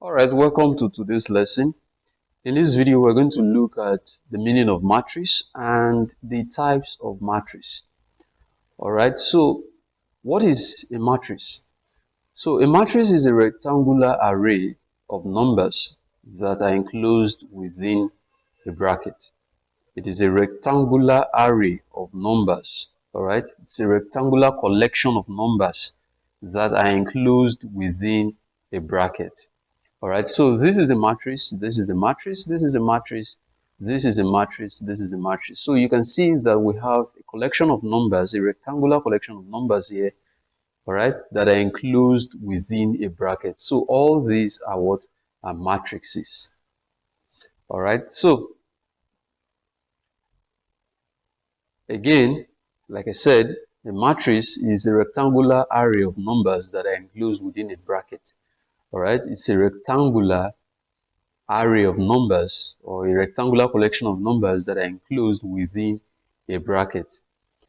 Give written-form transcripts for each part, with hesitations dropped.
Alright, welcome to today's lesson. In this video, we're going to look at the meaning of matrix and the types of matrix. Alright, so what is a matrix? So a matrix is a rectangular array of numbers that are enclosed within a bracket. It is a rectangular array of numbers. Alright, it's a rectangular collection of numbers that are enclosed within a bracket. Alright, so this is a matrix, this is a matrix, this is a matrix, this is a matrix, this is a matrix. So you can see that we have a collection of numbers, a rectangular collection of numbers here, alright, that are enclosed within a bracket. So all these are what are matrices. Alright, so again, like I said, a matrix is a rectangular array of numbers that are enclosed within a bracket. Alright, it's a rectangular array of numbers or a rectangular collection of numbers that are enclosed within a bracket.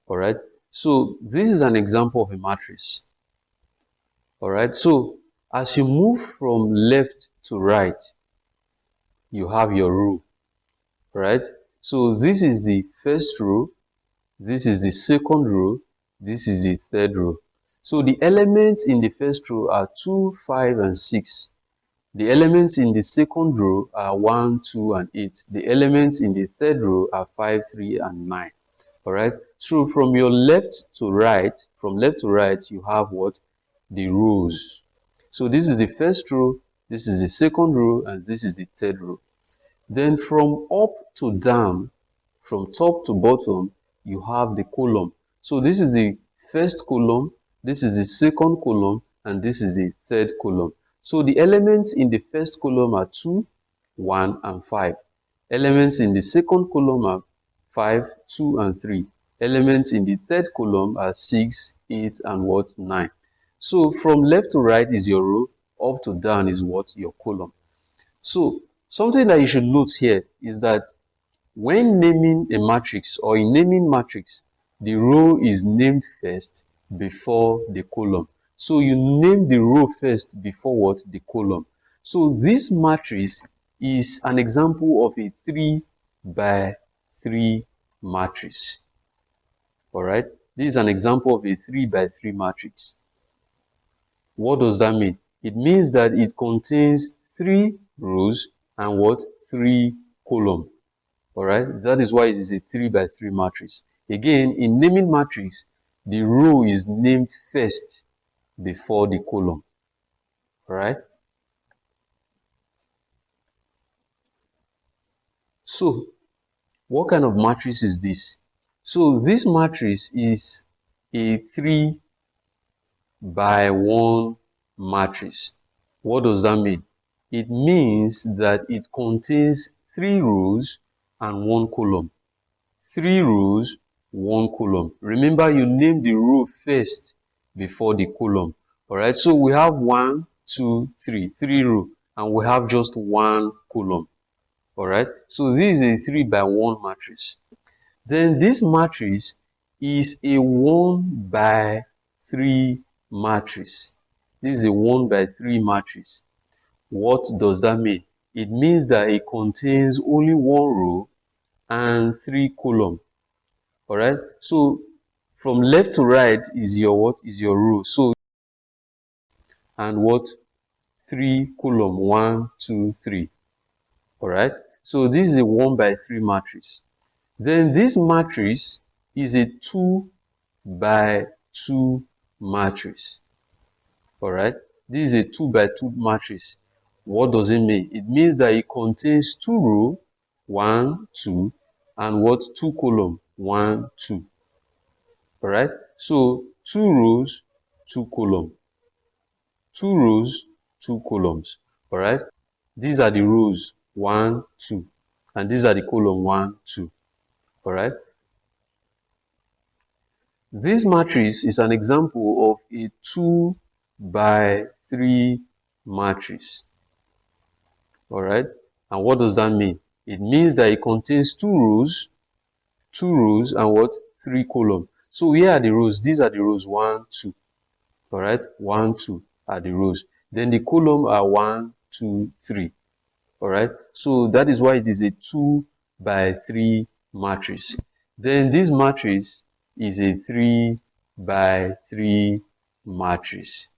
Alright, so this is an example of a matrix. Alright, so as you move from left to right, you have your row. Right, so this is the first row, this is the second row, this is the third row. So the elements in the first row are 2, 5, and 6. The elements in the second row are 1, 2, and 8. The elements in the third row are 5, 3, and 9. Alright, so from your left to right, you have what? The rows. So this is the first row, this is the second row, and this is the third row. Then from up to down, from top to bottom, you have the column. So this is the first column, this is the second column, and this is the third column. So the elements in the first column are 2, 1, and 5. Elements in the second column are 5, 2, and 3. Elements in the third column are 6, 8, and 9. So from left to right is your row, up to down is your column. So something that you should note here is that when naming a matrix or in naming matrix, the row is named first before the column. So you name the row first before the column. So this matrix is an example of a 3 by 3 matrix. Alright, this is an example of a 3 by 3 matrix. What does that mean? It means that it contains 3 rows and 3 columns. Alright, that is why it is a 3 by 3 matrix. Again, in naming matrix, the row is named first before the column. Alright. So, what kind of matrix is this? So, this matrix is a 3 by 1 matrix. What does that mean? It means that it contains 3 rows and 1 column. 3 rows, 1 column. Remember, you name the row first before the column. Alright, so we have 1, 2, 3, 3 rows, and we have just 1 column. Alright, so this is a 3 by 1 matrix. Then this matrix is a 1 by 3 matrix. This is a 1 by 3 matrix. What does that mean? It means that it contains only 1 row and 3 columns. Alright, so from left to right is your row. So and 3 column 1, 2, 3. Alright, so this is a 1 by 3 matrix. Then this matrix is a 2 by 2 matrix. Alright, this is a 2 by 2 matrix. What does it mean? It means that it contains 2 rows, 1, 2, and 2 columns, 1, 2. Alright, so 2 rows, 2 columns. 2 rows, 2 columns. Alright, these are the rows 1, 2, and these are the column 1, 2. Alright, this matrix is an example of a 2 by 3 matrix. Alright, and what does that mean? It means that it contains 2 rows, and 3 columns. So here are the rows. These are the rows 1, 2. Alright, 1, 2 are the rows. Then the column are 1, 2, 3. All right. So that is why it is a 2 by 3 matrix. Then this matrix is a 3 by 3 matrix.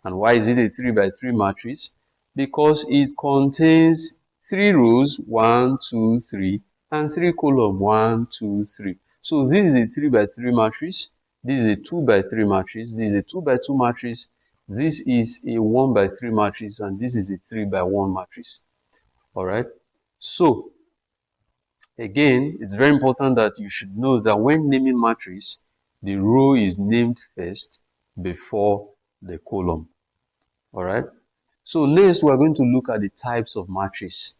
And why is it a 3 by 3 matrix? Because it contains 3 rows, 1, 2, 3, and 3 columns, 1, 2, 3. So this is a 3 by 3 matrix. This is a 2 by 3 matrix. This is a 2 by 2 matrix. This is a 1 by 3 matrix, and this is a 3 by 1 matrix. All right. So again, it's very important that you should know that when naming matrix, the row is named first before the column. All right. So next, we are going to look at the types of matrices.